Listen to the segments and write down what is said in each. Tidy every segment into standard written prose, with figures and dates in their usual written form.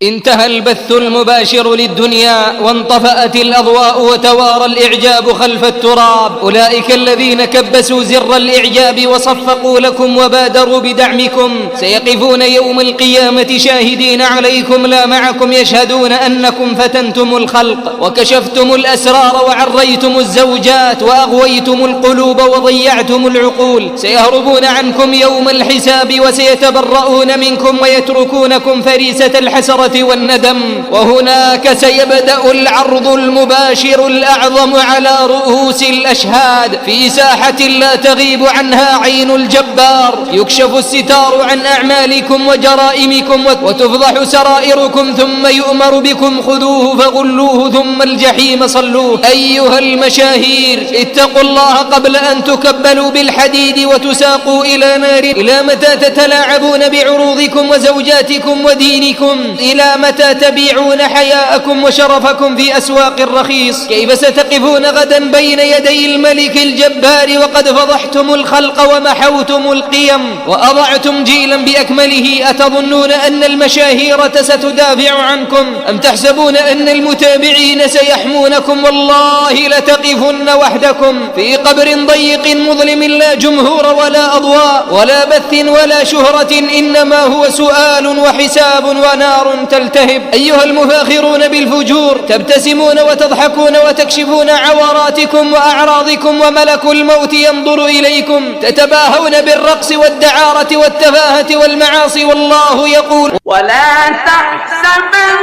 انتهى البث المباشر للدنيا وانطفأت الأضواء وتوارى الإعجاب خلف التراب. أولئك الذين كبسوا زر الإعجاب وصفقوا لكم وبادروا بدعمكم سيقفون يوم القيامة شاهدين عليكم لا معكم، يشهدون أنكم فتنتم الخلق وكشفتم الأسرار وعريتم الزوجات وأغويتم القلوب وضيعتم العقول. سيهربون عنكم يوم الحساب وسيتبرؤون منكم ويتركونكم فريسة الحسرة والندم. وهناك سيبدأ العرض المباشر الأعظم على رؤوس الأشهاد في ساحة لا تغيب عنها عين الجبار. يكشف الستار عن أعمالكم وجرائمكم وتفضح سرائركم، ثم يؤمر بكم خذوه فغلوه ثم الجحيم صلوه. أيها المشاهير اتقوا الله قبل أن تكبلوا بالحديد وتساقوا إلى نار. إلى متى تتلاعبون بعروضكم وزوجاتكم ودينكم؟ إلى متى تبيعون حياءكم وشرفكم في أسواق الرخيص؟ كيف ستقفون غدا بين يدي الملك الجبار وقد فضحتم الخلق ومحوتم القيم وأضعتم جيلا بأكمله؟ أتظنون أن المشاهير ستدافع عنكم أم تحسبون أن المتابعين سيحمونكم؟ والله لتقفن وحدكم في قبر ضيق مظلم لا جمهور ولا أضواء ولا بث ولا شهرة، إنما هو سؤال وحساب ونار تلتهب. أيها المفاخرون بالفجور تبتسمون وتضحكون وتكشفون عوراتكم وأعراضكم وملك الموت ينظر إليكم، تتباهون بالرقص والدعارة والتفاهة والمعاصي، والله يقول ولا تحسبن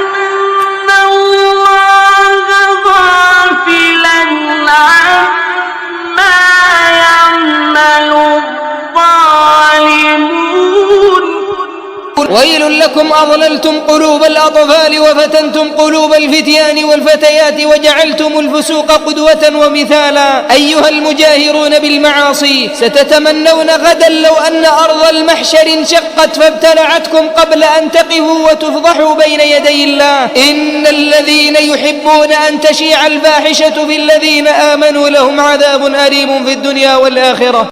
الله غافلا عما يعمل الظالمون. ويل لكم أضللتم قلوب الأطفال وفتنتم قلوب الفتيان والفتيات وجعلتم الفسوق قدوة ومثالا. أيها المجاهرون بالمعاصي ستتمنون غدا لو أن أرض المحشر انشقت فابتلعتكم قبل أن تقفوا وتفضحوا بين يدي الله. إن الذين يحبون أن تشيع الفاحشة في الذين آمنوا لهم عذاب أليم في الدنيا والآخرة.